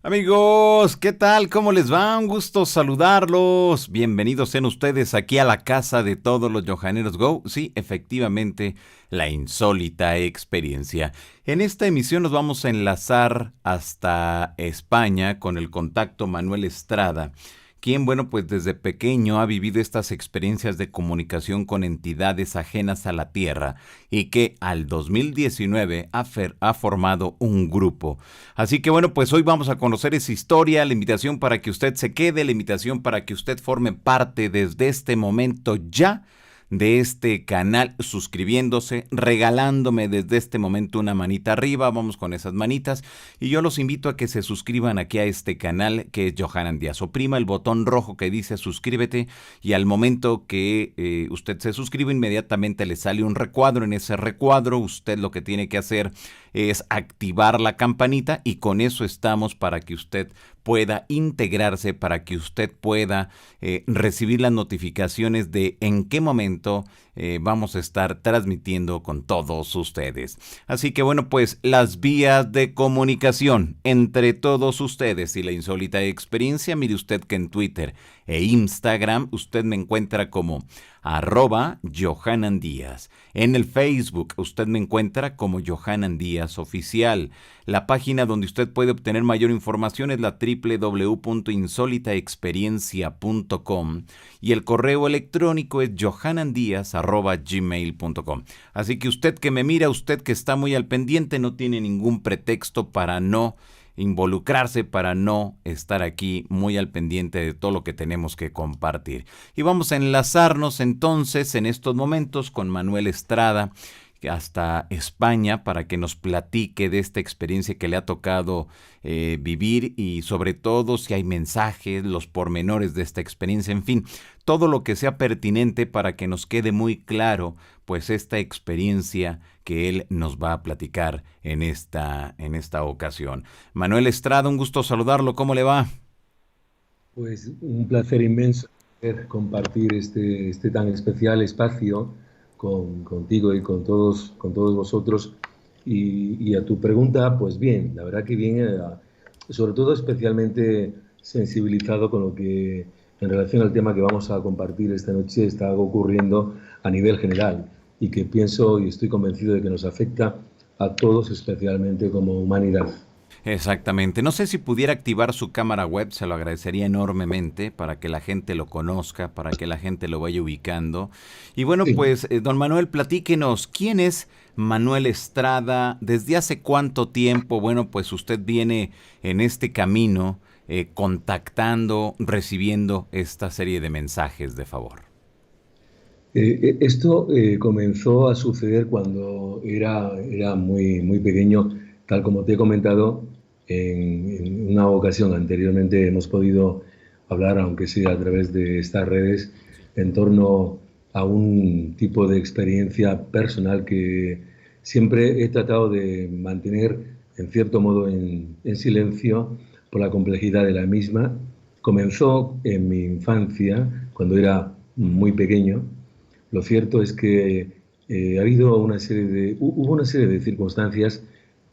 Amigos, ¿qué tal? ¿Cómo les va? Un gusto saludarlos. Bienvenidos sean ustedes aquí a la casa de todos los Johaneros Go. Sí, efectivamente, la insólita experiencia. En esta emisión nos vamos a enlazar hasta España con el contacto Manuel Estrada, quien, bueno, pues desde pequeño ha vivido estas experiencias de comunicación con entidades ajenas a la Tierra y que al 2019 ha formado un grupo. Así que bueno, pues hoy vamos a conocer esa historia, la invitación para que usted se quede, la invitación para que usted forme parte desde este momento ya de este canal, suscribiéndose, regalándome desde este momento una manita arriba, vamos con esas manitas, y yo los invito a que se suscriban aquí a este canal que es Johanan Díaz. Oprima el botón rojo que dice suscríbete y al momento que usted se suscribe inmediatamente le sale un recuadro. En ese recuadro usted lo que tiene que hacer es activar la campanita y con eso estamos para que usted pueda integrarse, para que usted pueda recibir las notificaciones de en qué momento vamos a estar transmitiendo con todos ustedes. Así que bueno, pues las vías de comunicación entre todos ustedes y la insólita experiencia, mire usted que en Twitter e Instagram usted me encuentra como @Johanan Díaz. En el Facebook usted me encuentra como Johanan Díaz Oficial. La página donde usted puede obtener mayor información es la www.insolitaexperiencia.com y el correo electrónico es johanandiaz@gmail.com. Así que usted que me mira, usted que está muy al pendiente, no tiene ningún pretexto para no involucrarse, para no estar aquí muy al pendiente de todo lo que tenemos que compartir. Y vamos a enlazarnos entonces en estos momentos con Manuel Estrada hasta España para que nos platique de esta experiencia que le ha tocado vivir y sobre todo si hay mensajes, los pormenores de esta experiencia, en fin, todo lo que sea pertinente para que nos quede muy claro pues esta experiencia que él nos va a platicar en esta ocasión. Manuel Estrada, un gusto saludarlo, ¿cómo le va? Pues un placer inmenso poder compartir este tan especial espacio contigo y con todos vosotros. Y a tu pregunta, pues bien, la verdad que bien, sobre todo especialmente sensibilizado con lo que en relación al tema que vamos a compartir esta noche está ocurriendo a nivel general y que pienso y estoy convencido de que nos afecta a todos, especialmente como humanidad. Exactamente. No sé si pudiera activar su cámara web, se lo agradecería enormemente para que la gente lo conozca, para que la gente lo vaya ubicando. Y bueno, Sí. pues, don Manuel, platíquenos, ¿quién es Manuel Estrada? ¿Desde hace cuánto tiempo? Bueno, pues usted viene en este camino contactando, recibiendo esta serie de mensajes, de favor. Esto comenzó a suceder cuando era muy pequeño, tal como te he comentado, en una ocasión anteriormente hemos podido hablar, aunque sea a través de estas redes, en torno a un tipo de experiencia personal que siempre he tratado de mantener en cierto modo en silencio por la complejidad de la misma. Comenzó en mi infancia, cuando era muy pequeño. Lo cierto es que hubo una serie de circunstancias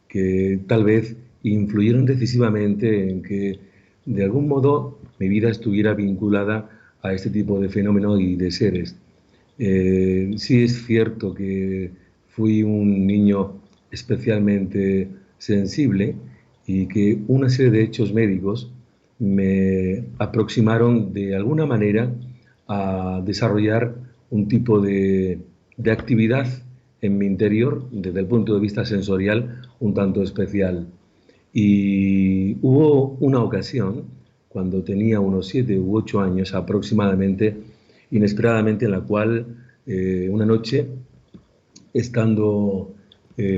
que tal vez influyeron decisivamente en que de algún modo mi vida estuviera vinculada a este tipo de fenómenos y de seres. Sí es cierto que fui un niño especialmente sensible y que una serie de hechos médicos me aproximaron de alguna manera a desarrollar un tipo de actividad en mi interior desde el punto de vista sensorial un tanto especial. Y hubo una ocasión, cuando tenía unos 7 u 8 años aproximadamente, inesperadamente, en la cual una noche, estando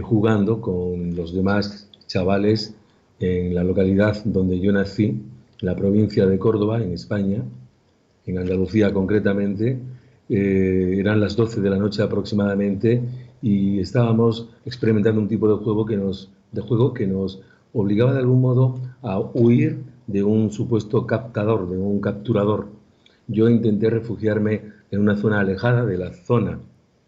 jugando con los demás chavales en la localidad donde yo nací, en la provincia de Córdoba, en España, en Andalucía concretamente, eran las 12 de la noche aproximadamente y estábamos experimentando un tipo de juego que nos obligaba de algún modo a huir de un supuesto captador, de un capturador. Yo intenté refugiarme en una zona alejada de la zona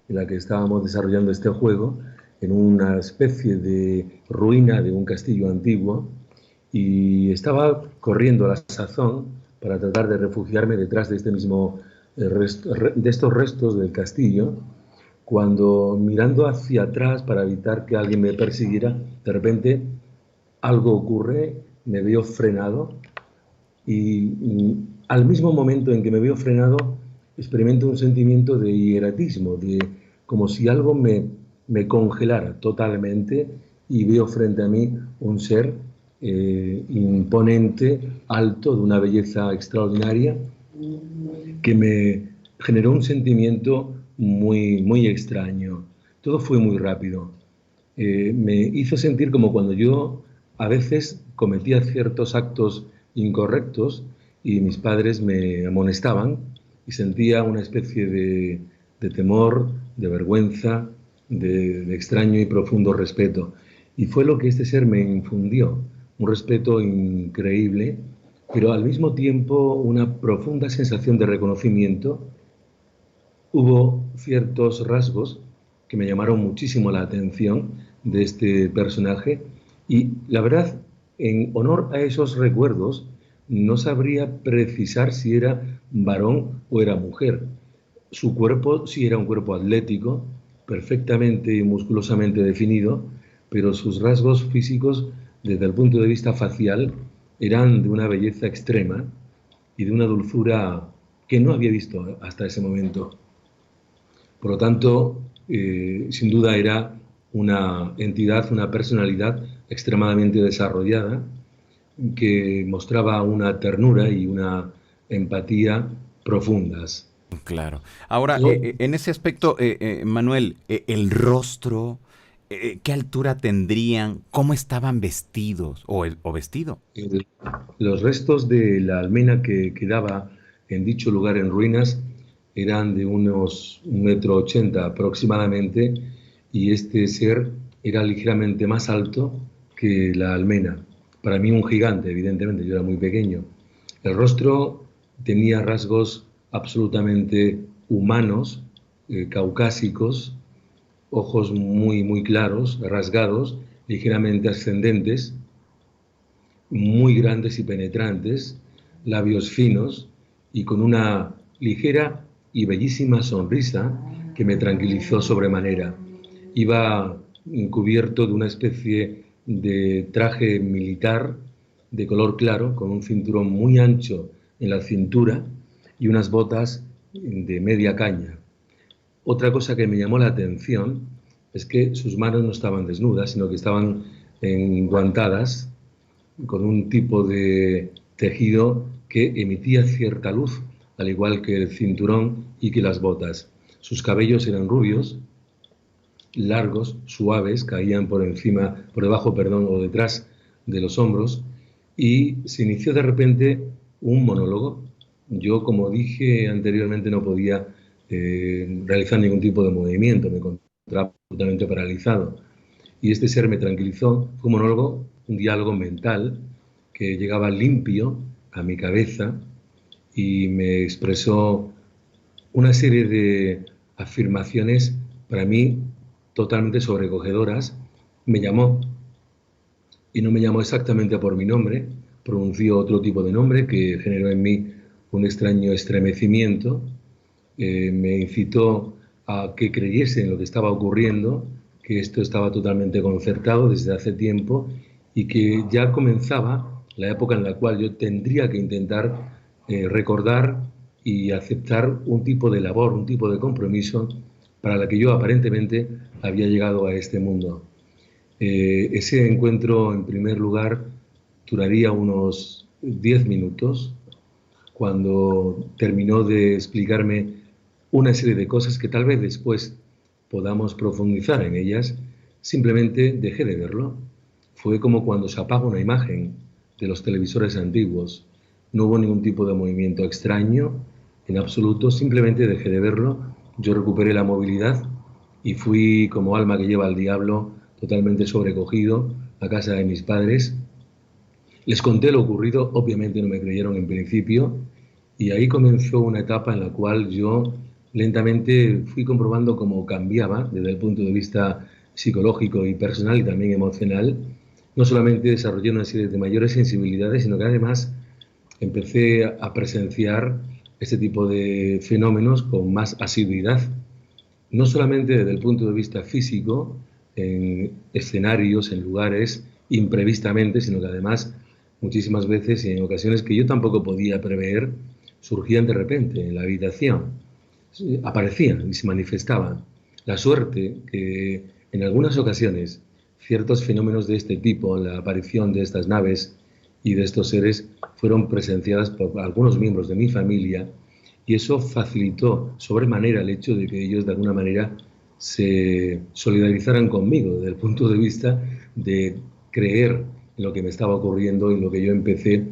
en la que estábamos desarrollando este juego, en una especie de ruina de un castillo antiguo, y estaba corriendo a la sazón para tratar de refugiarme detrás de este mismo de estos restos del castillo, cuando mirando hacia atrás para evitar que alguien me persiguiera, de repente algo ocurre, me veo frenado y al mismo momento en que me veo frenado, experimento un sentimiento de hieratismo, de como si algo me congelara totalmente y veo frente a mí un ser imponente, alto, de una belleza extraordinaria, que me generó un sentimiento muy extraño. Todo fue muy rápido. Me hizo sentir como cuando yo a veces cometía ciertos actos incorrectos y mis padres me amonestaban y sentía una especie de temor, de vergüenza, de extraño y profundo respeto. Y fue lo que este ser me infundió, un respeto increíble, pero al mismo tiempo una profunda sensación de reconocimiento. Hubo ciertos rasgos que me llamaron muchísimo la atención de este personaje y la verdad, en honor a esos recuerdos, no sabría precisar si era varón o era mujer. Su cuerpo sí era un cuerpo atlético, perfectamente y musculosamente definido, pero sus rasgos físicos, desde el punto de vista facial, eran de una belleza extrema y de una dulzura que no había visto hasta ese momento. Por lo tanto, sin duda era una entidad, una personalidad extremadamente desarrollada que mostraba una ternura y una empatía profundas. Claro. Ahora, Yo, en ese aspecto, Manuel, el rostro, ¿qué altura tendrían? ¿Cómo estaban vestidos o vestido? eh, los restos de la almena que quedaba en dicho lugar en ruinas eran de unos 1,80 m aproximadamente y este ser era ligeramente más alto que la almena. Para mí un gigante, evidentemente, yo era muy pequeño. El rostro tenía rasgos absolutamente humanos, caucásicos, ojos muy claros, rasgados, ligeramente ascendentes, muy grandes y penetrantes, labios finos y con una ligera y bellísima sonrisa que me tranquilizó sobremanera. Iba cubierto de una especie de traje militar de color claro, con un cinturón muy ancho en la cintura y unas botas de media caña. Otra cosa que me llamó la atención es que sus manos no estaban desnudas, sino que estaban enguantadas con un tipo de tejido que emitía cierta luz, al igual que el cinturón y que las botas. Sus cabellos eran rubios, largos, suaves, caían por encima, por debajo, perdón, o detrás de los hombros, y se inició de repente un monólogo. Yo, como dije anteriormente, no podía realizar ningún tipo de movimiento, me encontraba absolutamente paralizado. Y este ser me tranquilizó, fue un monólogo, un diálogo mental que llegaba limpio a mi cabeza y me expresó una serie de afirmaciones para mí totalmente sobrecogedoras. Me llamó y no me llamó exactamente por mi nombre, pronunció otro tipo de nombre que generó en mí un extraño estremecimiento, me incitó a que creyese en lo que estaba ocurriendo, que esto estaba totalmente concertado desde hace tiempo y que ya comenzaba la época en la cual yo tendría que intentar recordar y aceptar un tipo de labor, un tipo de compromiso para la que yo aparentemente había llegado a este mundo. Ese encuentro, en primer lugar, duraría unos 10 minutos, cuando terminó de explicarme una serie de cosas que tal vez después podamos profundizar en ellas, simplemente dejé de verlo. Fue como cuando se apaga una imagen de los televisores antiguos. No hubo ningún tipo de movimiento extraño, en absoluto, simplemente dejé de verlo. Yo recuperé la movilidad y fui como alma que lleva al diablo, totalmente sobrecogido, a casa de mis padres. Les conté lo ocurrido, obviamente no me creyeron en principio, y ahí comenzó una etapa en la cual yo lentamente fui comprobando cómo cambiaba desde el punto de vista psicológico y personal y también emocional no solamente desarrollé una serie de mayores sensibilidades, sino que además empecé a presenciar este tipo de fenómenos con más asiduidad, no solamente desde el punto de vista físico, en escenarios, en lugares, imprevistamente, sino que además muchísimas veces y en ocasiones que yo tampoco podía prever, surgían de repente en la habitación, aparecían y se manifestaban. La suerte que en algunas ocasiones ciertos fenómenos de este tipo, la aparición de estas naves y de estos seres, fueron presenciadas por algunos miembros de mi familia, y eso facilitó sobremanera el hecho de que ellos de alguna manera se solidarizaran conmigo desde el punto de vista de creer en lo que me estaba ocurriendo y en lo que yo empecé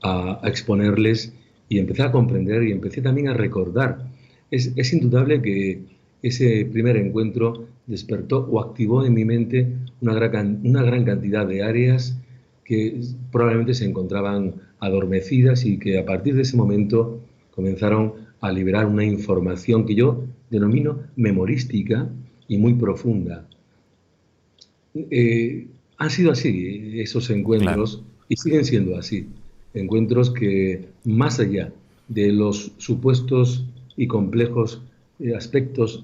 a exponerles y empecé a comprender y empecé también a recordar. Es indudable que ese primer encuentro despertó o activó en mi mente una gran cantidad de áreas que probablemente se encontraban adormecidas y que a partir de ese momento comenzaron a liberar una información que yo denomino memorística y muy profunda. Han sido así esos Claro. encuentros y siguen siendo así. Encuentros que, más allá de los supuestos y complejos aspectos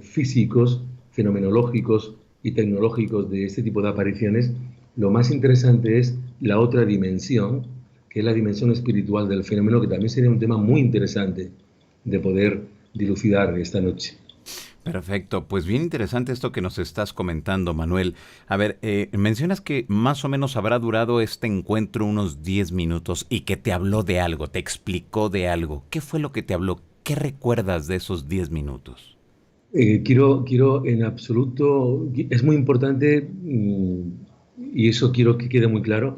físicos, fenomenológicos y tecnológicos de este tipo de apariciones, lo más interesante es la otra dimensión, que es la dimensión espiritual del fenómeno, que también sería un tema muy interesante de poder dilucidar esta noche. Perfecto, pues bien interesante esto que nos estás comentando, Manuel. A ver, mencionas que más o menos habrá durado este encuentro unos 10 minutos y que te habló de algo, te explicó de algo. ¿Qué fue lo que te habló? ¿Qué recuerdas de esos 10 minutos? Quiero en absoluto, es muy importante, y eso quiero que quede muy claro,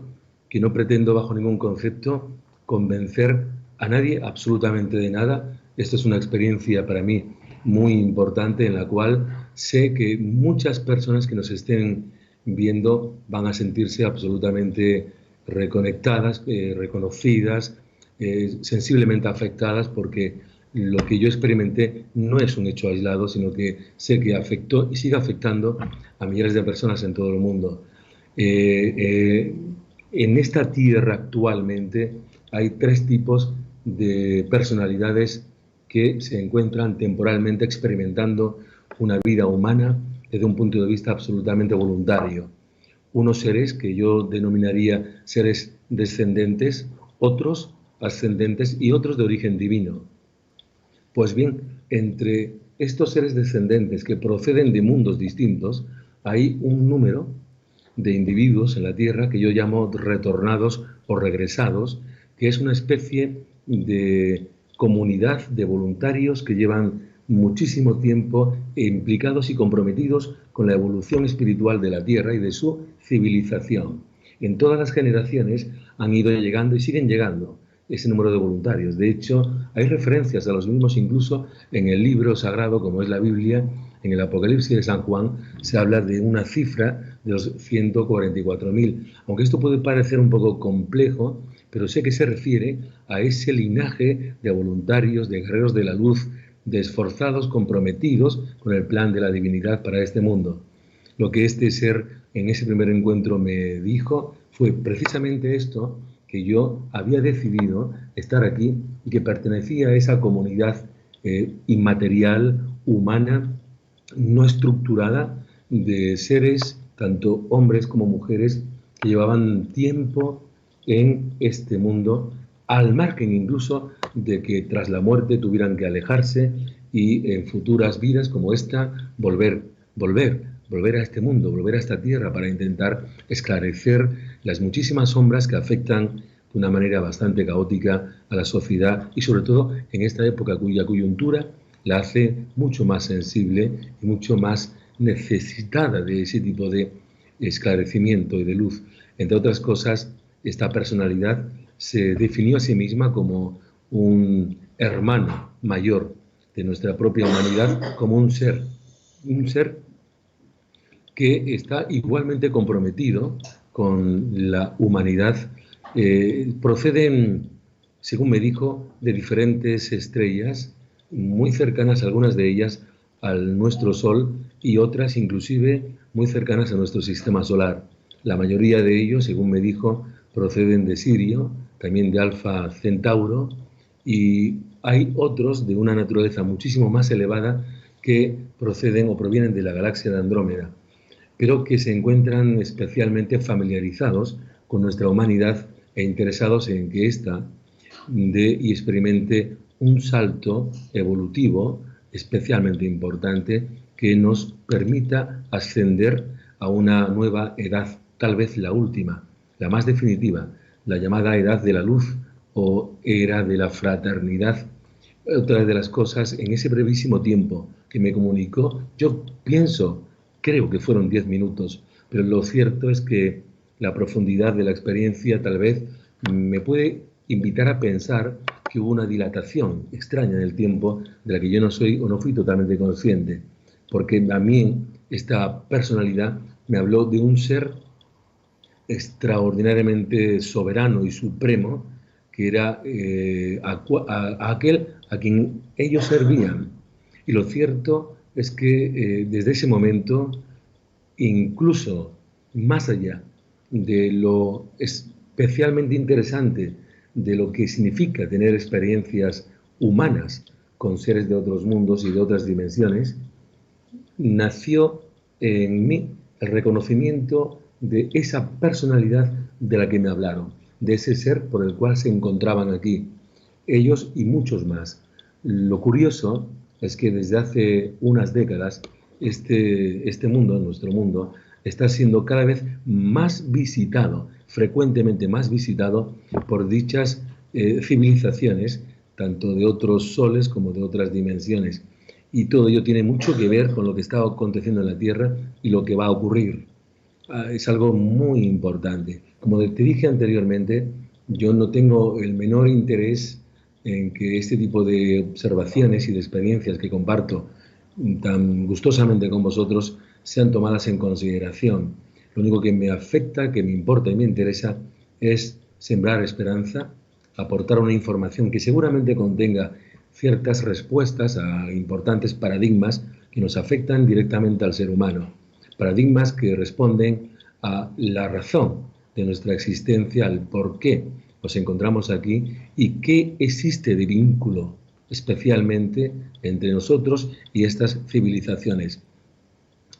que no pretendo bajo ningún concepto convencer a nadie absolutamente de nada. Esto es una experiencia para mí muy importante en la cual sé que muchas personas que nos estén viendo van a sentirse absolutamente reconectadas, reconocidas, sensiblemente afectadas, porque lo que yo experimenté no es un hecho aislado, sino que sé que afectó y sigue afectando a millares de personas en todo el mundo. Eh, eh, en esta tierra actualmente hay tres tipos de personalidades que se encuentran temporalmente experimentando una vida humana desde un punto de vista absolutamente voluntario. Unos seres que yo denominaría seres descendentes, otros ascendentes y otros de origen divino. Pues bien, entre estos seres descendentes que proceden de mundos distintos, hay un número de individuos en la Tierra que yo llamo retornados o regresados, que es una especie de comunidad de voluntarios que llevan muchísimo tiempo implicados y comprometidos con la evolución espiritual de la Tierra y de su civilización. En todas las generaciones han ido llegando y siguen llegando ese número de voluntarios. De hecho, hay referencias a los mismos incluso en el libro sagrado, como es la Biblia. En el Apocalipsis de San Juan se habla de una cifra de los 144.000. Aunque esto puede parecer un poco complejo, pero sé que se refiere a ese linaje de voluntarios, de guerreros de la luz, de esforzados comprometidos con el plan de la divinidad para este mundo. Lo que este ser en ese primer encuentro me dijo fue precisamente esto, que yo había decidido estar aquí y que pertenecía a esa comunidad inmaterial, humana, no estructurada, de seres, tanto hombres como mujeres, que llevaban tiempo en este mundo, al margen incluso de que tras la muerte tuvieran que alejarse y en futuras vidas como esta volver a este mundo, volver a esta tierra para intentar esclarecer las muchísimas sombras que afectan de una manera bastante caótica a la sociedad y sobre todo en esta época cuya coyuntura la hace mucho más sensible y mucho más necesitada de ese tipo de esclarecimiento y de luz. Entre otras cosas, esta personalidad se definió a sí misma como un hermano mayor de nuestra propia humanidad, como un ser que está igualmente comprometido con la humanidad. Proceden, según me dijo, de diferentes estrellas, muy cercanas, algunas de ellas, al nuestro Sol y otras inclusive muy cercanas a nuestro sistema solar. La mayoría de ellos, según me dijo, proceden de Sirio, también de Alfa Centauro, y hay otros de una naturaleza muchísimo más elevada que proceden o provienen de la galaxia de Andrómeda, pero que se encuentran especialmente familiarizados con nuestra humanidad e interesados en que ésta dé y experimente un salto evolutivo especialmente importante que nos permita ascender a una nueva edad, tal vez la última, la más definitiva, la llamada edad de la luz o era de la fraternidad. Otra de las cosas, en ese brevísimo tiempo que me comunicó, yo pienso, creo que fueron 10 minutos, pero lo cierto es que la profundidad de la experiencia tal vez me puede invitar a pensar que hubo una dilatación extraña en el tiempo de la que yo no soy o no fui totalmente consciente, porque a mí esta personalidad me habló de un ser extraordinariamente soberano y supremo, que era aquel a quien ellos servían. Y lo cierto es que desde ese momento, incluso más allá de lo especialmente interesante de lo que significa tener experiencias humanas con seres de otros mundos y de otras dimensiones, nació en mí el reconocimiento de esa personalidad de la que me hablaron, de ese ser por el cual se encontraban aquí, ellos y muchos más. Lo curioso es que desde hace unas décadas este mundo, nuestro mundo, está siendo cada vez más visitado, frecuentemente más visitado por dichas civilizaciones, tanto de otros soles como de otras dimensiones. Y todo ello tiene mucho que ver con lo que está aconteciendo en la Tierra y lo que va a ocurrir. Es algo muy importante. Como te dije anteriormente, yo no tengo el menor interés en que este tipo de observaciones y de experiencias que comparto tan gustosamente con vosotros sean tomadas en consideración. Lo único que me afecta, que me importa y me interesa es sembrar esperanza, aportar una información que seguramente contenga ciertas respuestas a importantes paradigmas que nos afectan directamente al ser humano. Paradigmas que responden a la razón de nuestra existencia, al por qué nos encontramos aquí y qué existe de vínculo especialmente entre nosotros y estas civilizaciones.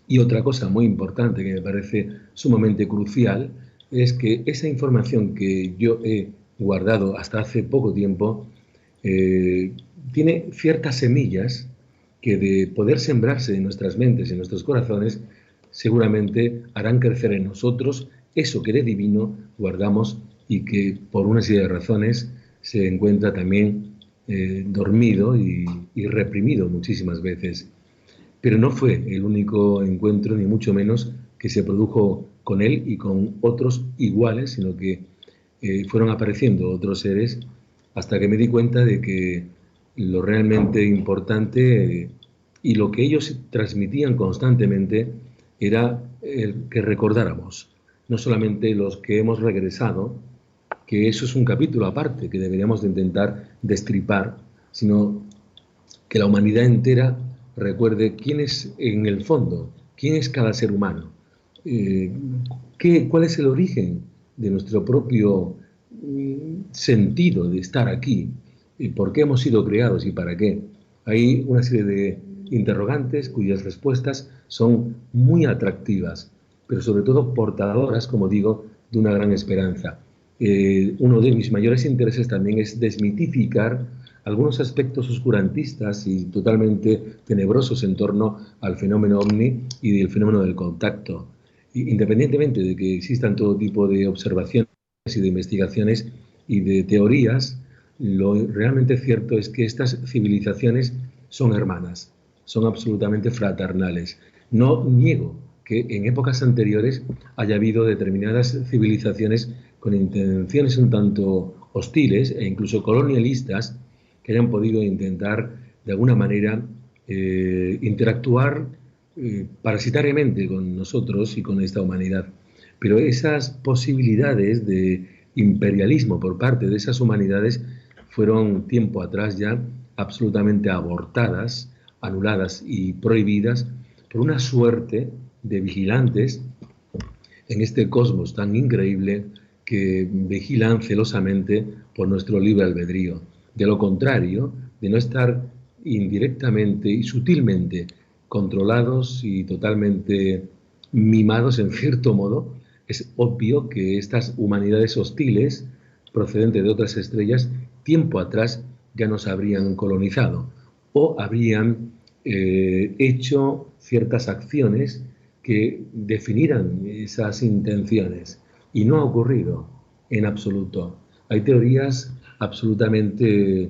Y otra cosa muy importante que me parece sumamente crucial es que esa información que yo he guardado hasta hace poco tiempo tiene ciertas semillas que de poder sembrarse en nuestras mentes y en nuestros corazones seguramente harán crecer en nosotros eso que de divino guardamos y que por una serie de razones se encuentra también dormido y reprimido muchísimas veces. Pero no fue el único encuentro, ni mucho menos, que se produjo con él y con otros iguales, sino que fueron apareciendo otros seres hasta que me di cuenta de que lo realmente importante y lo que ellos transmitían constantemente era el que recordáramos, no solamente los que hemos regresado, que eso es un capítulo aparte que deberíamos de intentar destripar, sino que la humanidad entera recuerde quién es en el fondo, quién es cada ser humano, cuál es el origen de nuestro propio sentido de estar aquí, y por qué hemos sido creados y para qué. Hay una serie de interrogantes cuyas respuestas son muy atractivas, pero sobre todo portadoras, como digo, de una gran esperanza. Uno de mis mayores intereses también es desmitificar algunos aspectos oscurantistas y totalmente tenebrosos en torno al fenómeno ovni y del fenómeno del contacto. Independientemente de que existan todo tipo de observaciones y de investigaciones y de teorías, lo realmente cierto es que estas civilizaciones son hermanas, son absolutamente fraternales. No niego que en épocas anteriores haya habido determinadas civilizaciones con intenciones un tanto hostiles e incluso colonialistas que hayan podido intentar de alguna manera interactuar parasitariamente con nosotros y con esta humanidad. Pero esas posibilidades de imperialismo por parte de esas humanidades fueron tiempo atrás ya absolutamente abortadas, anuladas y prohibidas por una suerte de vigilantes en este cosmos tan increíble que vigilan celosamente por nuestro libre albedrío. De lo contrario, de no estar indirectamente y sutilmente controlados y totalmente mimados en cierto modo, es obvio que estas humanidades hostiles, procedentes de otras estrellas, tiempo atrás ya nos habrían colonizado o habrían hecho ciertas acciones que definieran esas intenciones. Y no ha ocurrido en absoluto. Hay teorías absolutamente,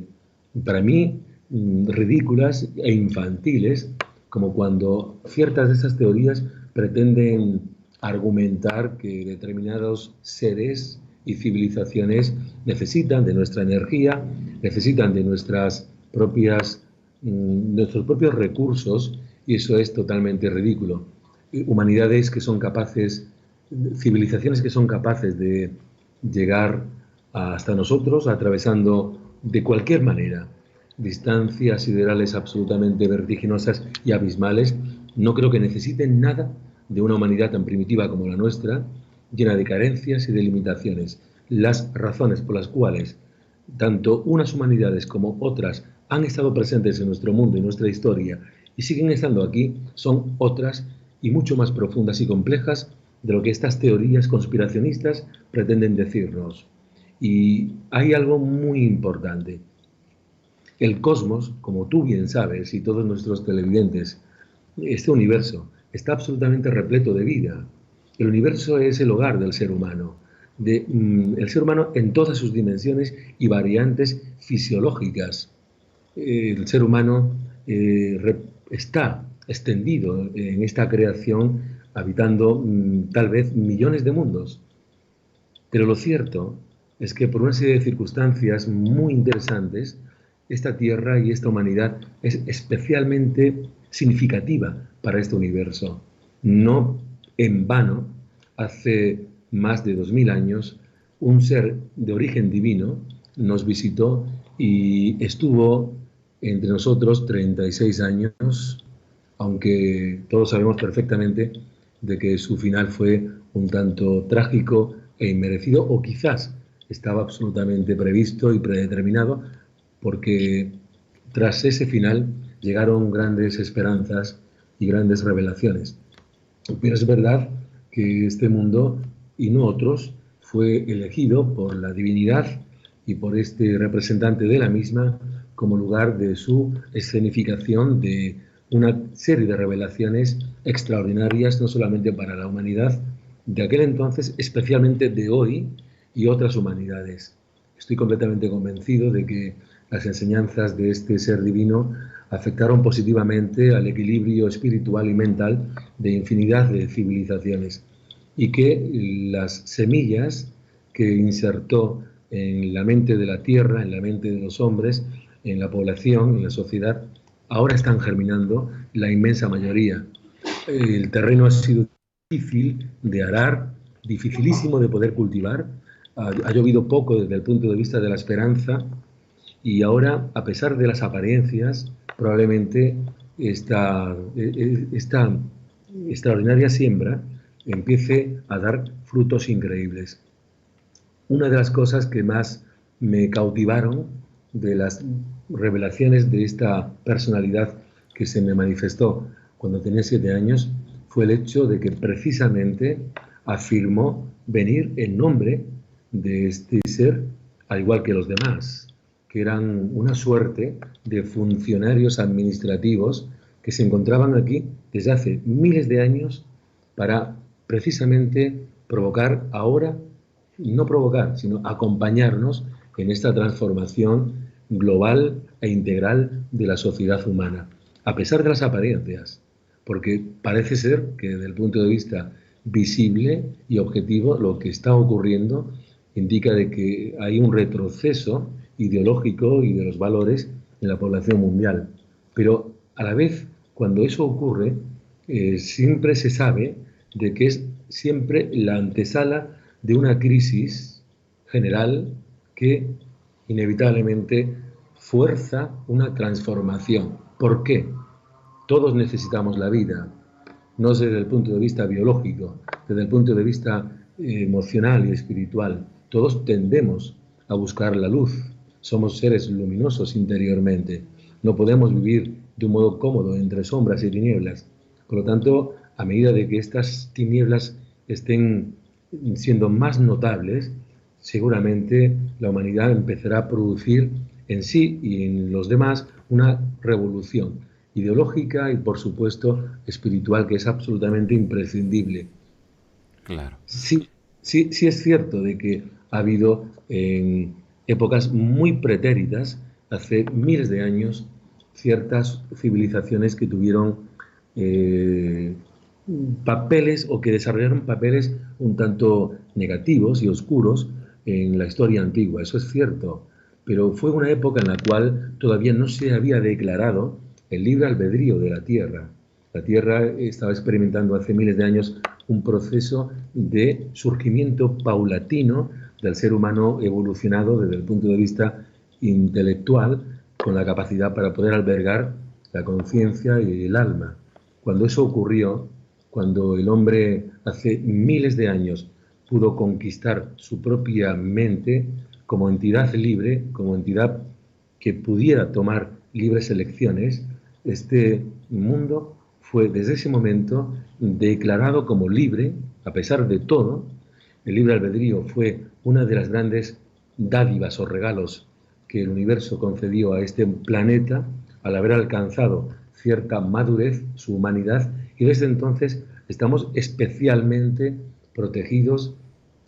para mí, ridículas e infantiles, como cuando ciertas de esas teorías pretenden argumentar que determinados seres y civilizaciones necesitan de nuestra energía, necesitan de nuestros propios recursos, y eso es totalmente ridículo. Humanidades que son capaces, civilizaciones que son capaces de llegar hasta nosotros atravesando de cualquier manera distancias siderales absolutamente vertiginosas y abismales, no creo que necesiten nada de una humanidad tan primitiva como la nuestra, llena de carencias y de limitaciones. Las razones por las cuales tanto unas humanidades como otras han estado presentes en nuestro mundo y nuestra historia y siguen estando aquí son otras y mucho más profundas y complejas de lo que estas teorías conspiracionistas pretenden decirnos. Y hay algo muy importante. El cosmos, como tú bien sabes, y todos nuestros televidentes, este universo está absolutamente repleto de vida. El universo es el hogar del ser humano, el ser humano en todas sus dimensiones y variantes fisiológicas. El ser humano está extendido en esta creación, habitando tal vez millones de mundos. Pero lo cierto es que por una serie de circunstancias muy interesantes, esta Tierra y esta humanidad es especialmente significativa para este universo. No en vano, hace más de 2000 años, un ser de origen divino nos visitó y estuvo entre nosotros 36 años, aunque todos sabemos perfectamente de que su final fue un tanto trágico e inmerecido, o quizás estaba absolutamente previsto y predeterminado, porque tras ese final llegaron grandes esperanzas y grandes revelaciones. Pero es verdad que este mundo, y no otros, fue elegido por la divinidad y por este representante de la misma como lugar de su escenificación de una serie de revelaciones extraordinarias, no solamente para la humanidad de aquel entonces, especialmente de hoy y otras humanidades. Estoy completamente convencido de que las enseñanzas de este ser divino afectaron positivamente al equilibrio espiritual y mental de infinidad de civilizaciones, y que las semillas que insertó en la mente de la Tierra, en la mente de los hombres, en la población, en la sociedad, ahora están germinando la inmensa mayoría. El terreno ha sido difícil de arar, dificilísimo de poder cultivar, ha llovido poco desde el punto de vista de la esperanza, y ahora, a pesar de las apariencias, probablemente esta extraordinaria siembra empiece a dar frutos increíbles. Una de las cosas que más me cautivaron de las revelaciones de esta personalidad que se me manifestó cuando tenía 7 años fue el hecho de que precisamente afirmó venir en nombre de este ser, al igual que los demás, que eran una suerte de funcionarios administrativos que se encontraban aquí desde hace miles de años para precisamente provocar ahora, no provocar, sino acompañarnos en esta transformación global e integral de la sociedad humana, a pesar de las apariencias, porque parece ser que desde el punto de vista visible y objetivo lo que está ocurriendo indica de que hay un retroceso ideológico y de los valores en la población mundial. Pero a la vez, cuando eso ocurre, siempre se sabe de que es siempre la antesala de una crisis general que inevitablemente fuerza una transformación. ¿Por qué? Todos necesitamos la vida, no desde el punto de vista biológico, desde el punto de vista emocional y espiritual. Todos tendemos a buscar la luz. Somos seres luminosos interiormente. No podemos vivir de un modo cómodo entre sombras y tinieblas. Por lo tanto, a medida de que estas tinieblas estén siendo más notables, seguramente la humanidad empezará a producir en sí y en los demás una revolución ideológica y, por supuesto, espiritual, que es absolutamente imprescindible. Claro. Sí, sí es cierto de que ha habido en épocas muy pretéritas, hace miles de años, ciertas civilizaciones que tuvieron eh, papeles o que desarrollaron papeles un tanto negativos y oscuros en la historia antigua. Eso es cierto, pero fue una época en la cual todavía no se había declarado el libre albedrío de la Tierra. La Tierra estaba experimentando hace miles de años un proceso de surgimiento paulatino del ser humano evolucionado desde el punto de vista intelectual, con la capacidad para poder albergar la conciencia y el alma. Cuando eso ocurrió, cuando el hombre hace miles de años pudo conquistar su propia mente como entidad libre, como entidad que pudiera tomar libres elecciones, este mundo fue desde ese momento declarado como libre, a pesar de todo. El libre albedrío fue una de las grandes dádivas o regalos que el universo concedió a este planeta al haber alcanzado cierta madurez, su humanidad, y desde entonces estamos especialmente protegidos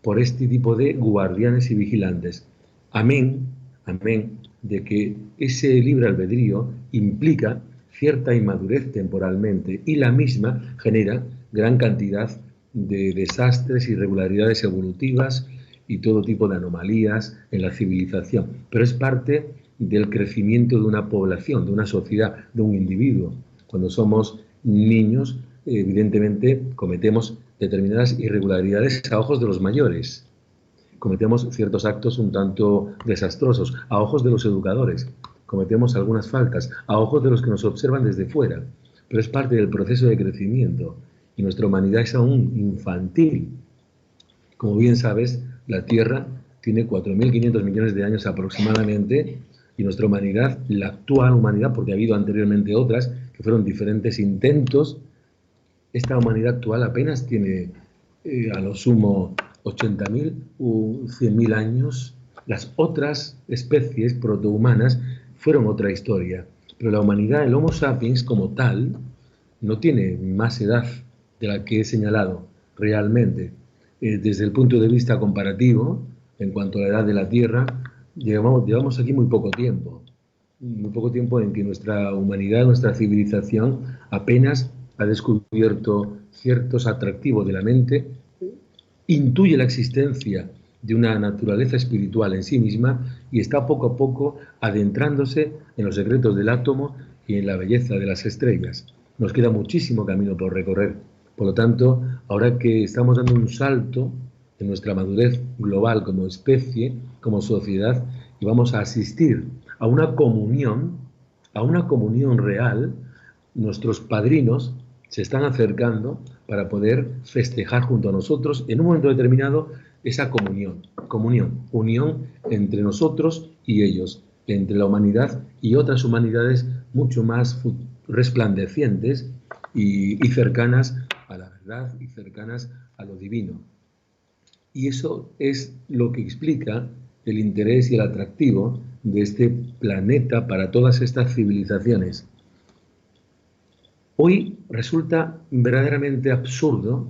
por este tipo de guardianes y vigilantes. Amén, amén, de que ese libre albedrío implica cierta inmadurez temporalmente y la misma genera gran cantidad de desastres, irregularidades evolutivas y todo tipo de anomalías en la civilización. Pero es parte del crecimiento de una población, de una sociedad, de un individuo. Cuando somos niños, evidentemente cometemos determinadas irregularidades a ojos de los mayores. Cometemos ciertos actos un tanto desastrosos a ojos de los educadores. Cometemos algunas faltas a ojos de los que nos observan desde fuera. Pero es parte del proceso de crecimiento. Y nuestra humanidad es aún infantil. Como bien sabes, la Tierra tiene 4.500 millones de años aproximadamente, y nuestra humanidad, la actual humanidad, porque ha habido anteriormente otras que fueron diferentes intentos, esta humanidad actual apenas tiene a lo sumo 80.000 o 100.000 años. Las otras especies protohumanas fueron otra historia, pero la humanidad, el Homo sapiens como tal, no tiene más edad de la que he señalado realmente. Desde el punto de vista comparativo, en cuanto a la edad de la Tierra, llevamos aquí muy poco tiempo en que nuestra humanidad, nuestra civilización apenas ha descubierto ciertos atractivos de la mente, intuye la existencia de una naturaleza espiritual en sí misma y está poco a poco adentrándose en los secretos del átomo y en la belleza de las estrellas. Nos queda muchísimo camino por recorrer. Por lo tanto, ahora que estamos dando un salto en nuestra madurez global como especie, como sociedad, y vamos a asistir a una comunión real, nuestros padrinos se están acercando para poder festejar junto a nosotros en un momento determinado esa unión entre nosotros y ellos, entre la humanidad y otras humanidades mucho más resplandecientes y cercanas a la verdad y cercanas a lo divino. Y eso es lo que explica el interés y el atractivo de este planeta para todas estas civilizaciones. Hoy resulta verdaderamente absurdo,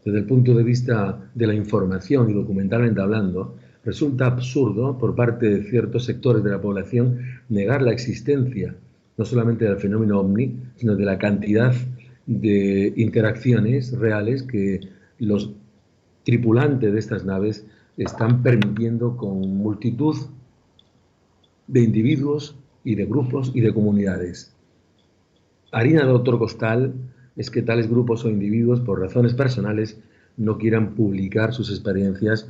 desde el punto de vista de la información y documentalmente hablando, resulta absurdo por parte de ciertos sectores de la población negar la existencia no solamente del fenómeno ovni, sino de la cantidad de interacciones reales que los tripulantes de estas naves están permitiendo con multitud de individuos y de grupos y de comunidades. Harina de otro costal es que tales grupos o individuos, por razones personales, no quieran publicar sus experiencias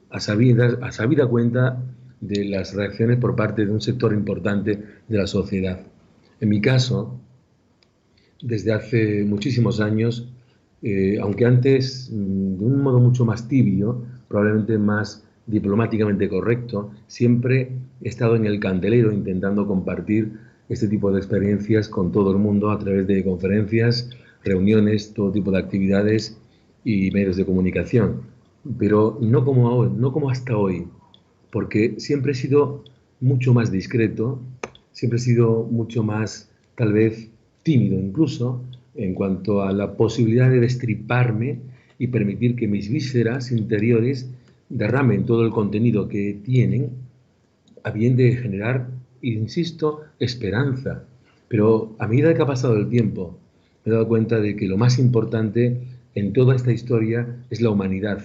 a sabida cuenta de las reacciones por parte de un sector importante de la sociedad. En mi caso, desde hace muchísimos años, aunque antes de un modo mucho más tibio, probablemente más diplomáticamente correcto, siempre he estado en el candelero intentando compartir este tipo de experiencias con todo el mundo a través de conferencias, reuniones, todo tipo de actividades y medios de comunicación. Pero no como hoy, no como hasta hoy, porque siempre he sido mucho más discreto, siempre he sido mucho más, tal vez, tímido incluso, en cuanto a la posibilidad de destriparme y permitir que mis vísceras interiores derramen todo el contenido que tienen, a bien de generar, insisto, esperanza. Pero a medida que ha pasado el tiempo, me he dado cuenta de que lo más importante en toda esta historia es la humanidad,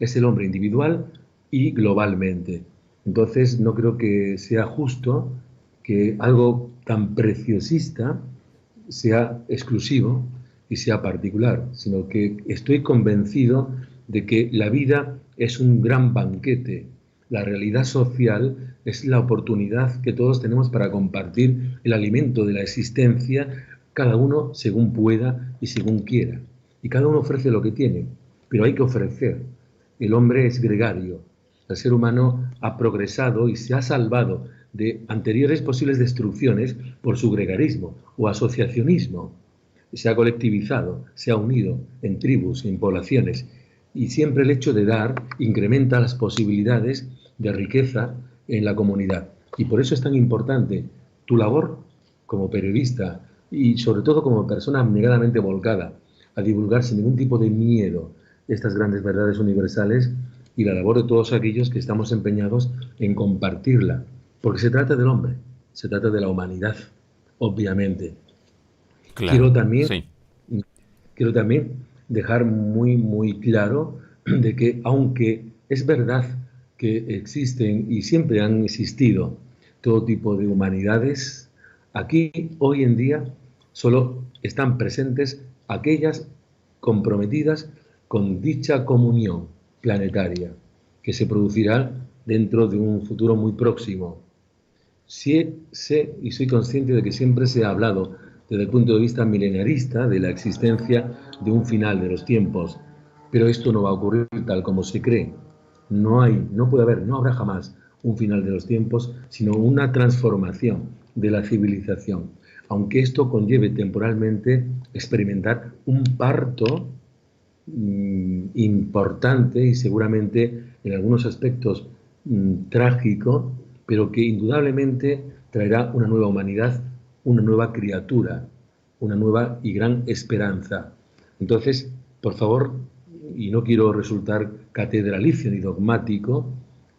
es el hombre individual y globalmente. Entonces no creo que sea justo que algo tan preciosista sea exclusivo y sea particular, sino que estoy convencido de que la vida es un gran banquete. La realidad social es la oportunidad que todos tenemos para compartir el alimento de la existencia, cada uno según pueda y según quiera. Y cada uno ofrece lo que tiene, pero hay que ofrecer. El hombre es gregario. El ser humano ha progresado y se ha salvado de anteriores posibles destrucciones por su gregarismo o asociacionismo. Se ha colectivizado, se ha unido en tribus, en poblaciones, y siempre el hecho de dar incrementa las posibilidades de riqueza en la comunidad. Y por eso es tan importante tu labor como periodista y sobre todo como persona abnegadamente volcada a divulgar sin ningún tipo de miedo estas grandes verdades universales y la labor de todos aquellos que estamos empeñados en compartirla. Porque se trata del hombre, se trata de la humanidad, obviamente. Claro, Quiero también, sí. quiero también dejar muy, muy claro de que aunque es verdad que existen y siempre han existido todo tipo de humanidades, aquí hoy en día solo están presentes aquellas comprometidas con dicha comunión planetaria que se producirá dentro de un futuro muy próximo. Sí sé y soy consciente de que siempre se ha hablado desde el punto de vista milenarista de la existencia de un final de los tiempos, pero esto no va a ocurrir tal como se cree. No hay, no puede haber, no habrá jamás un final de los tiempos, sino una transformación de la civilización, aunque esto conlleve temporalmente experimentar un parto importante y seguramente en algunos aspectos trágico, pero que indudablemente traerá una nueva humanidad, una nueva criatura, una nueva y gran esperanza. Entonces, por favor, y no quiero resultar catedralicio ni dogmático,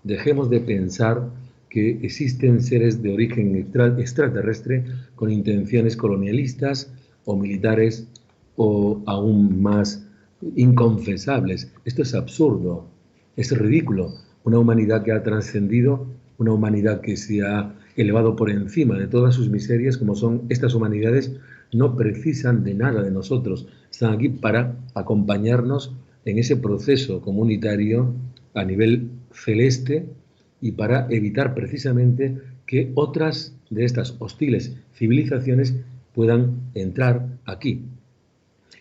dejemos de pensar que existen seres de origen extraterrestre con intenciones colonialistas o militares o aún más inconfesables. Esto es absurdo, es ridículo. Una humanidad que ha trascendido, una humanidad que se ha elevado por encima de todas sus miserias, como son estas humanidades, no precisan de nada de nosotros. Están aquí para acompañarnos en ese proceso comunitario a nivel celeste y para evitar precisamente que otras de estas hostiles civilizaciones puedan entrar aquí.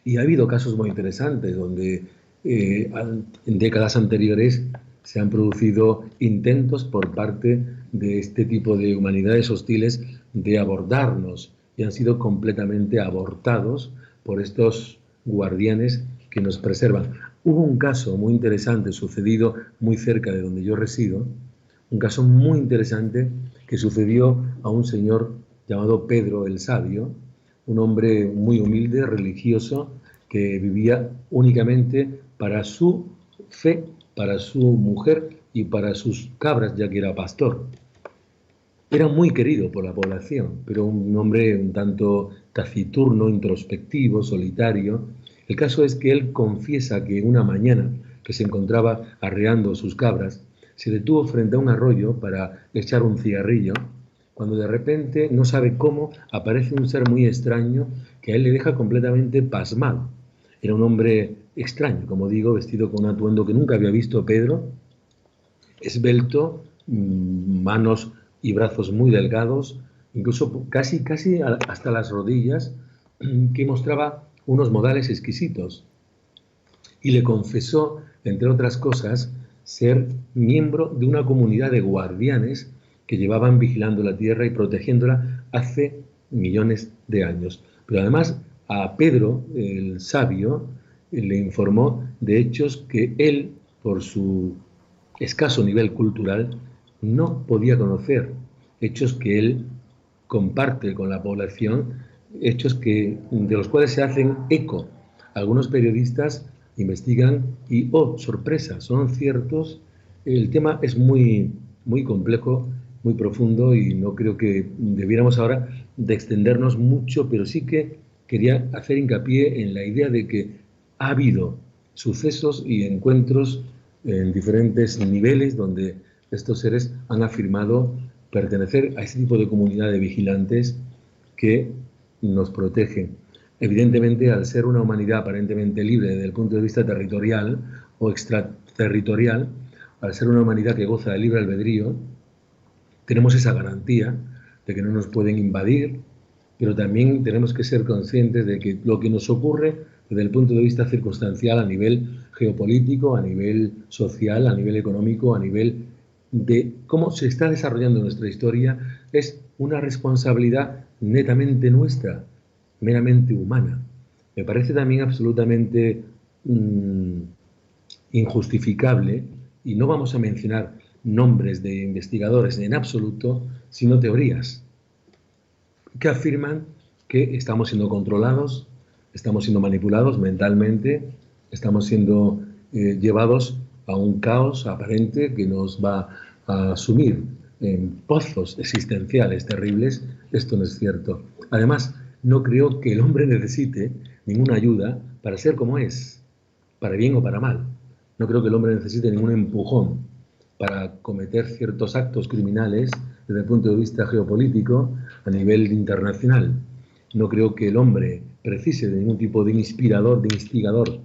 Y ha habido casos muy interesantes donde en décadas anteriores se han producido intentos por parte de este tipo de humanidades hostiles de abordarnos y han sido completamente abortados por estos guardianes que nos preservan. Hubo un caso muy interesante sucedido muy cerca de donde yo resido, un caso muy interesante que sucedió a un señor llamado Pedro el Sabio, un hombre muy humilde, religioso, que vivía únicamente para su fe, para su mujer y para sus cabras, ya que era pastor. Era muy querido por la población, pero un hombre un tanto taciturno, introspectivo, solitario. El caso es que él confiesa que una mañana que se encontraba arreando sus cabras, se detuvo frente a un arroyo para echar un cigarrillo, cuando de repente, no sabe cómo, aparece un ser muy extraño que a él le deja completamente pasmado. Era un hombre extraño, como digo, vestido con un atuendo que nunca había visto Pedro, esbelto, manos y brazos muy delgados, incluso casi hasta las rodillas, que mostraba unos modales exquisitos. y le confesó, entre otras cosas, ser miembro de una comunidad de guardianes que llevaban vigilando la tierra y protegiéndola hace millones de años. Pero además a Pedro, el sabio, le informó de hechos que él, por su escaso nivel cultural, no podía conocer, hechos que él comparte con la población, hechos de los cuales se hacen eco. Algunos periodistas investigan y, oh, sorpresa, son ciertos. El tema es muy, muy complejo, muy profundo y no creo que debiéramos ahora de extendernos mucho, pero sí que quería hacer hincapié en la idea de que ha habido sucesos y encuentros en diferentes niveles donde estos seres han afirmado pertenecer a ese tipo de comunidad de vigilantes que nos protegen. Evidentemente, al ser una humanidad aparentemente libre desde el punto de vista territorial o extraterritorial, al ser una humanidad que goza de libre albedrío, tenemos esa garantía de que no nos pueden invadir, pero también tenemos que ser conscientes de que lo que nos ocurre desde el punto de vista circunstancial a nivel geopolítico, a nivel social, a nivel económico, a nivel de cómo se está desarrollando nuestra historia, es una responsabilidad netamente nuestra, meramente humana. Me parece también absolutamente injustificable, y no vamos a mencionar nombres de investigadores en absoluto, sino teorías que afirman que estamos siendo controlados, estamos siendo manipulados mentalmente, estamos siendo llevados a un caos aparente que nos va a sumir en pozos existenciales terribles. Esto no es cierto. Además, no creo que el hombre necesite ninguna ayuda para ser como es, para bien o para mal. No creo que el hombre necesite ningún empujón para cometer ciertos actos criminales desde el punto de vista geopolítico a nivel internacional. No creo que el hombre precise de ningún tipo de inspirador, de instigador,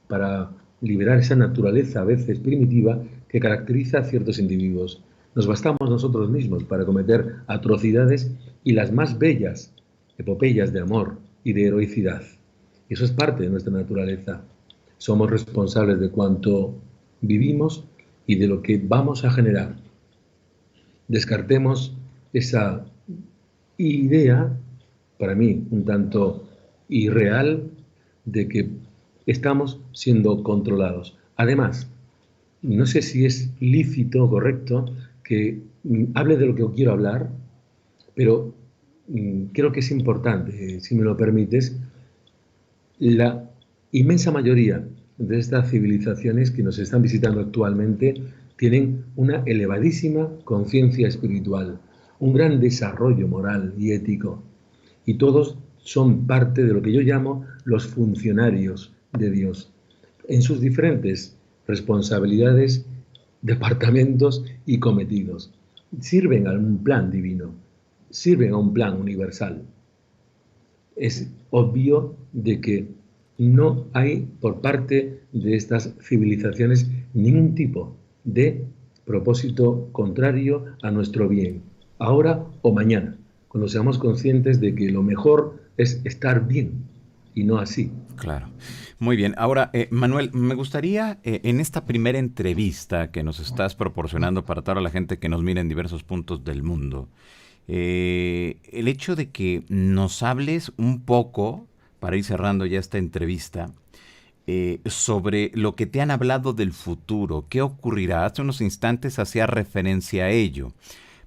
para liberar esa naturaleza a veces primitiva que caracteriza a ciertos individuos. Nos bastamos nosotros mismos para cometer atrocidades y las más bellas epopeyas de amor y de heroicidad. Eso es parte de nuestra naturaleza. Somos responsables de cuanto vivimos y de lo que vamos a generar. Descartemos esa idea, para mí un tanto irreal, de que estamos siendo controlados. Además, no sé si es lícito o correcto que hable de lo que quiero hablar, pero creo que es importante, si me lo permites. La inmensa mayoría de estas civilizaciones que nos están visitando actualmente tienen una elevadísima conciencia espiritual, un gran desarrollo moral y ético, y todos son parte de lo que yo llamo los funcionarios de Dios, en sus diferentes responsabilidades, departamentos y cometidos. Sirven a un plan divino, sirven a un plan universal. Es obvio de que no hay por parte de estas civilizaciones ningún tipo de propósito contrario a nuestro bien, ahora o mañana, cuando seamos conscientes de que lo mejor es estar bien y no así. Claro. Muy bien. Ahora, Manuel, me gustaría en esta primera entrevista que nos estás proporcionando para toda la gente que nos mira en diversos puntos del mundo, el hecho de que nos hables un poco, para ir cerrando ya esta entrevista, sobre lo que te han hablado del futuro, qué ocurrirá. Hace unos instantes hacía referencia a ello,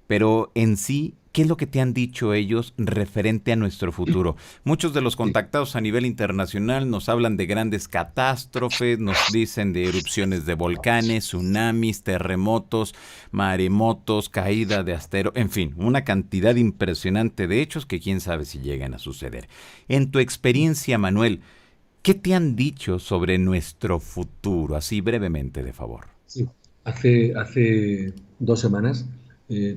pero en sí, ¿qué es lo que te han dicho ellos referente a nuestro futuro? Muchos de los contactados a nivel internacional nos hablan de grandes catástrofes, nos dicen de erupciones de volcanes, tsunamis, terremotos, maremotos, caída de asteroides, en fin, una cantidad impresionante de hechos que quién sabe si llegan a suceder. En tu experiencia, Manuel, ¿qué te han dicho sobre nuestro futuro? Así brevemente, de favor. Sí. Hace 2 semanas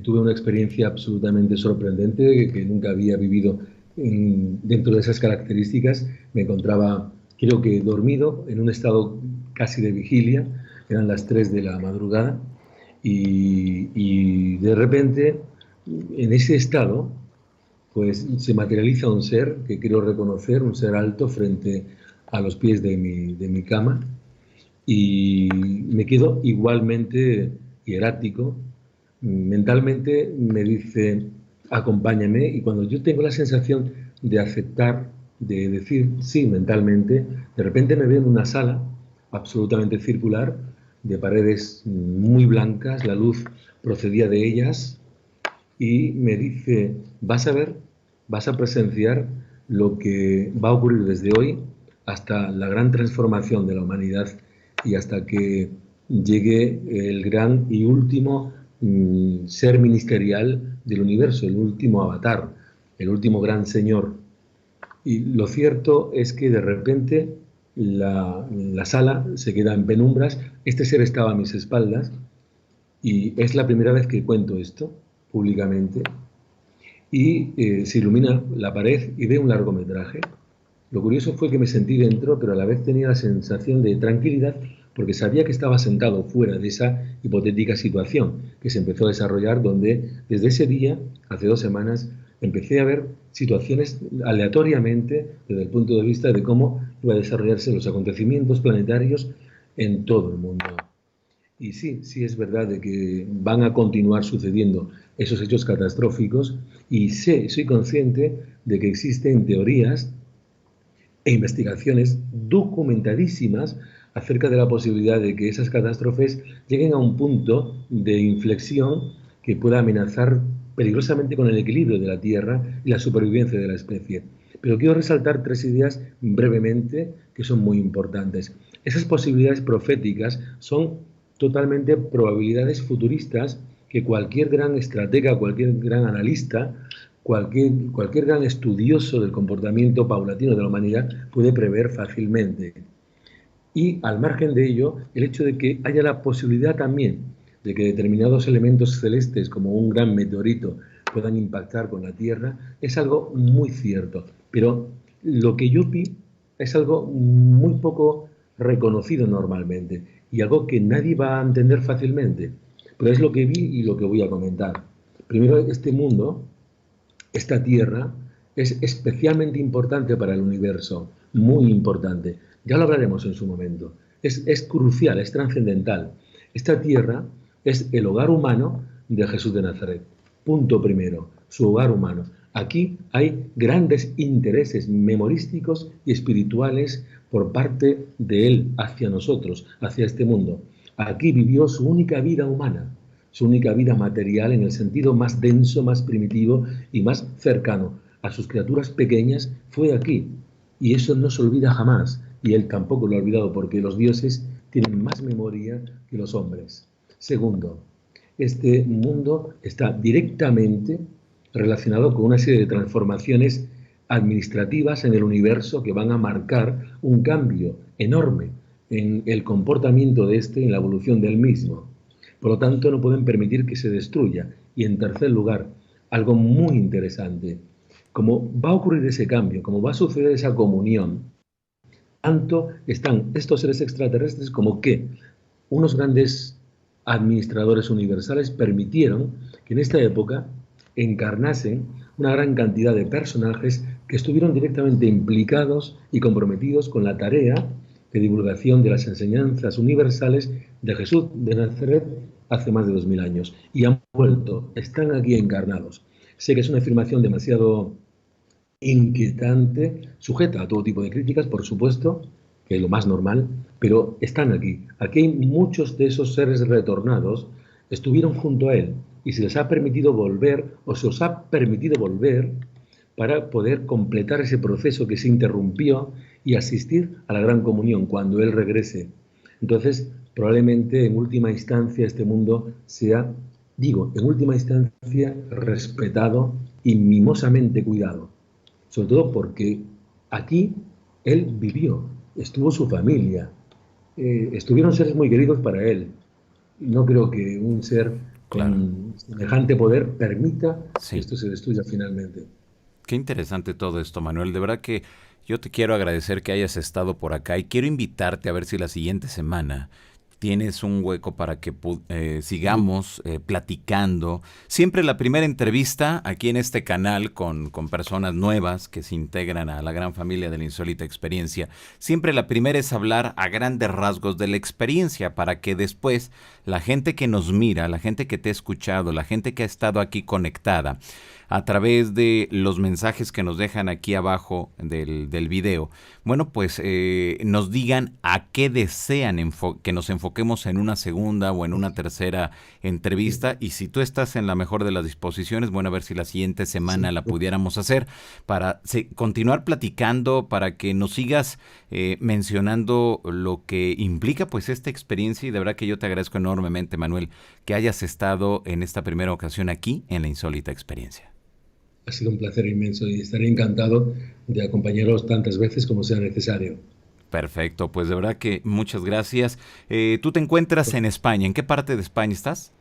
tuve una experiencia absolutamente sorprendente que nunca había vivido dentro de esas características. Me encontraba, creo que dormido, en un estado casi de vigilia. Eran las 3 de la madrugada y de repente, en ese estado, pues se materializa un ser que quiero reconocer, un ser alto frente a los pies de mi cama, y me quedo igualmente hierático. Mentalmente me dice, acompáñame, y cuando yo tengo la sensación de aceptar, de decir sí mentalmente, de repente me veo en una sala absolutamente circular, de paredes muy blancas, la luz procedía de ellas, y me dice, vas a ver, vas a presenciar lo que va a ocurrir desde hoy hasta la gran transformación de la humanidad y hasta que llegue el gran y último ser ministerial del universo, el último avatar, el último gran señor. Y lo cierto es que de repente la sala se queda en penumbras, este ser estaba a mis espaldas y es la primera vez que cuento esto públicamente y se ilumina la pared y veo un largometraje. Lo curioso fue que me sentí dentro, pero a la vez tenía la sensación de tranquilidad porque sabía que estaba sentado fuera de esa hipotética situación que se empezó a desarrollar, donde desde ese día, hace 2 semanas, empecé a ver situaciones aleatoriamente desde el punto de vista de cómo iba a desarrollarse los acontecimientos planetarios en todo el mundo. Y sí, sí es verdad de que van a continuar sucediendo esos hechos catastróficos y soy consciente de que existen teorías e investigaciones documentadísimas acerca de la posibilidad de que esas catástrofes lleguen a un punto de inflexión que pueda amenazar peligrosamente con el equilibrio de la Tierra y la supervivencia de la especie. Pero quiero resaltar 3 ideas brevemente que son muy importantes. Esas posibilidades proféticas son totalmente probabilidades futuristas que cualquier gran estratega, cualquier gran analista, cualquier gran estudioso del comportamiento paulatino de la humanidad puede prever fácilmente. Y al margen de ello, el hecho de que haya la posibilidad también de que determinados elementos celestes, como un gran meteorito, puedan impactar con la Tierra, es algo muy cierto. Pero lo que yo vi es algo muy poco reconocido normalmente y algo que nadie va a entender fácilmente. Pero es lo que vi y lo que voy a comentar. Primero, este mundo, esta Tierra, es especialmente importante para el universo, muy importante. Ya lo hablaremos en su momento. Es crucial, es trascendental. Esta Tierra es el hogar humano de Jesús de Nazaret. Punto primero, su hogar humano. Aquí hay grandes intereses memorísticos y espirituales por parte de Él hacia nosotros, hacia este mundo. Aquí vivió su única vida humana, su única vida material en el sentido más denso, más primitivo y más cercano a sus criaturas pequeñas, fue aquí. Y eso no se olvida jamás, y Él tampoco lo ha olvidado, porque los dioses tienen más memoria que los hombres. Segundo, este mundo está directamente relacionado con una serie de transformaciones administrativas en el universo que van a marcar un cambio enorme en el comportamiento de este, en la evolución del mismo. Por lo tanto, no pueden permitir que se destruya. Y en tercer lugar, algo muy interesante, como va a ocurrir ese cambio, como va a suceder esa comunión, tanto están estos seres extraterrestres como que unos grandes administradores universales permitieron que en esta época encarnasen una gran cantidad de personajes que estuvieron directamente implicados y comprometidos con la tarea de divulgación de las enseñanzas universales de Jesús de Nazaret hace más de 2000 años. Y han vuelto, están aquí encarnados. Sé que es una afirmación demasiado inquietante, sujeta a todo tipo de críticas, por supuesto, que es lo más normal, pero están aquí. Aquí hay muchos de esos seres retornados, estuvieron junto a Él y se les ha permitido volver, o se os ha permitido volver, para poder completar ese proceso que se interrumpió y asistir a la gran comunión cuando Él regrese. Entonces, probablemente en última instancia este mundo sea, digo, en última instancia respetado y mimosamente cuidado. Sobre todo porque aquí Él vivió, estuvo su familia, estuvieron seres muy queridos para Él. No creo que un ser Claro. con semejante poder permita que Sí. esto se destruya finalmente. Qué interesante todo esto, Manuel. De verdad que yo te quiero agradecer que hayas estado por acá y quiero invitarte a ver si la siguiente semana tienes un hueco para que sigamos platicando. Siempre la primera entrevista aquí en este canal con personas nuevas que se integran a la gran familia de la insólita experiencia. Siempre la primera es hablar a grandes rasgos de la experiencia para que después la gente que nos mira, la gente que te ha escuchado, la gente que ha estado aquí conectada a través de los mensajes que nos dejan aquí abajo del video, bueno, pues nos digan a qué desean que nos enfoquemos en una segunda o en una tercera entrevista. Y si tú estás en la mejor de las disposiciones, bueno, a ver si la siguiente semana la pudiéramos hacer para continuar platicando, para que nos sigas mencionando lo que implica pues esta experiencia. Y de verdad que yo te agradezco enormemente, Manuel, que hayas estado en esta primera ocasión aquí en la insólita experiencia. Ha sido un placer inmenso y estaré encantado de acompañaros tantas veces como sea necesario. Perfecto, pues de verdad que muchas gracias. Tú te encuentras en España. ¿En qué parte de España estás?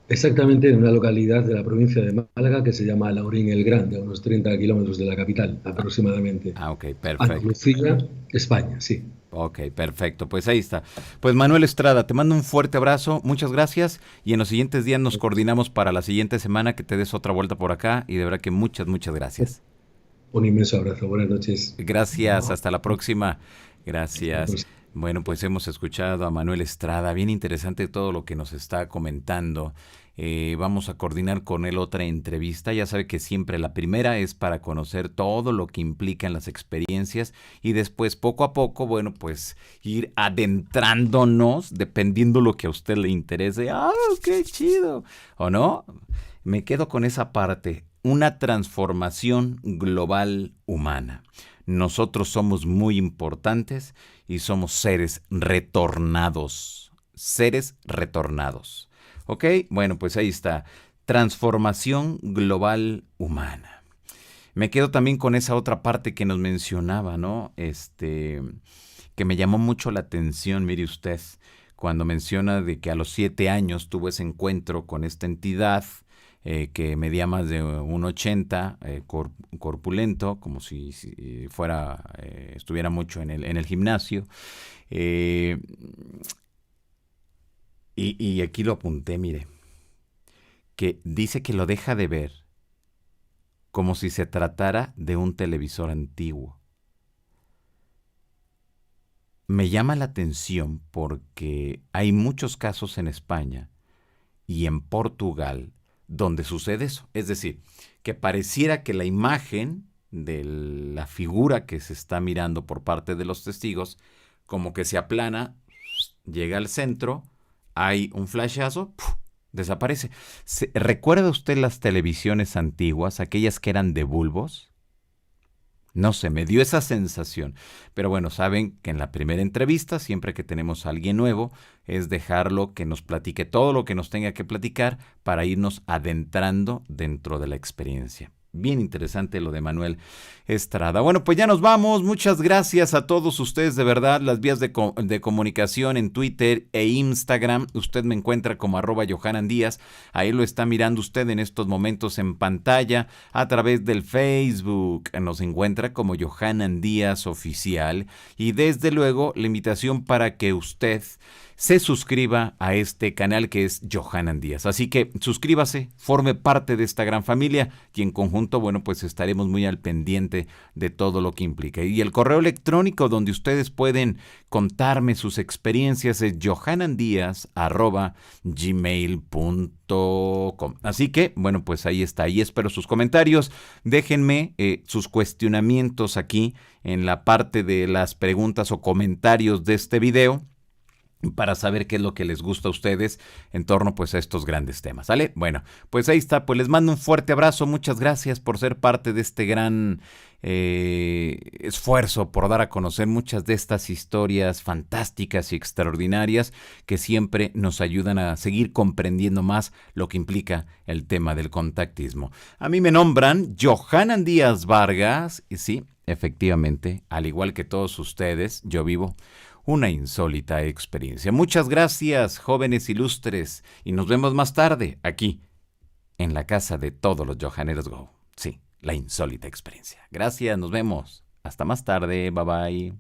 Exactamente en una localidad de la provincia de Málaga que se llama Laurín el Grande, a unos 30 kilómetros de la capital aproximadamente. Ok, perfecto. Andalucía, España, sí. Ok, perfecto, pues ahí está. Pues Manuel Estrada, te mando un fuerte abrazo, muchas gracias y en los siguientes días nos coordinamos para la siguiente semana que te des otra vuelta por acá y de verdad que muchas gracias. Un inmenso abrazo, buenas noches. Gracias, hasta la próxima. Gracias. Bueno, pues hemos escuchado a Manuel Estrada, bien interesante todo lo que nos está comentando. Vamos a coordinar con él otra entrevista. Ya sabe que siempre la primera es para conocer todo lo que implican las experiencias y después poco a poco, bueno, pues ir adentrándonos dependiendo lo que a usted le interese. ¡Ah, qué chido! ¿O no? Me quedo con esa parte. Una transformación global humana. Nosotros somos muy importantes y somos seres retornados. Seres retornados. ¿Ok? Bueno, pues ahí está. Transformación global humana. Me quedo también con esa otra parte que nos mencionaba, ¿no? Que me llamó mucho la atención, mire usted, cuando menciona de que a los 7 años tuvo ese encuentro con esta entidad que medía más de 1,80, corpulento, como si fuera, estuviera mucho en el gimnasio. Y aquí lo apunté, mire, que dice que lo deja de ver como si se tratara de un televisor antiguo. Me llama la atención porque hay muchos casos en España y en Portugal donde sucede eso. Es decir, que pareciera que la imagen de la figura que se está mirando por parte de los testigos como que se aplana, llega al centro, hay un flashazo, ¡puf!, desaparece. ¿Recuerda usted las televisiones antiguas, aquellas que eran de bulbos? No sé, me dio esa sensación. Pero bueno, saben que en la primera entrevista, siempre que tenemos a alguien nuevo, es dejarlo que nos platique todo lo que nos tenga que platicar para irnos adentrando dentro de la experiencia. Bien interesante lo de Manuel Estrada. Bueno, pues ya nos vamos. Muchas gracias a todos ustedes, de verdad. Las vías de comunicación en Twitter e Instagram. Usted me encuentra como @JohananDíaz. Ahí lo está mirando usted en estos momentos en pantalla. A través del Facebook nos encuentra como Johanan Díaz Oficial. Y desde luego la invitación para que usted se suscriba a este canal que es Johanan Díaz. Así que suscríbase, forme parte de esta gran familia y en conjunto, bueno, pues estaremos muy al pendiente de todo lo que implica. Y el correo electrónico donde ustedes pueden contarme sus experiencias es johanandiaz@gmail.com. Así que, bueno, pues ahí está. Ahí espero sus comentarios. Déjenme sus cuestionamientos aquí en la parte de las preguntas o comentarios de este video, para saber qué es lo que les gusta a ustedes en torno pues a estos grandes temas, ¿sale? Bueno, pues ahí está, pues les mando un fuerte abrazo, muchas gracias por ser parte de este gran esfuerzo por dar a conocer muchas de estas historias fantásticas y extraordinarias que siempre nos ayudan a seguir comprendiendo más lo que implica el tema del contactismo. A mí me nombran Johanan Díaz Vargas y sí, efectivamente, al igual que todos ustedes, yo vivo una insólita experiencia. Muchas gracias, jóvenes ilustres, y nos vemos más tarde aquí, en la casa de todos los Johaneros Go. Sí, la insólita experiencia. Gracias, nos vemos. Hasta más tarde, bye bye.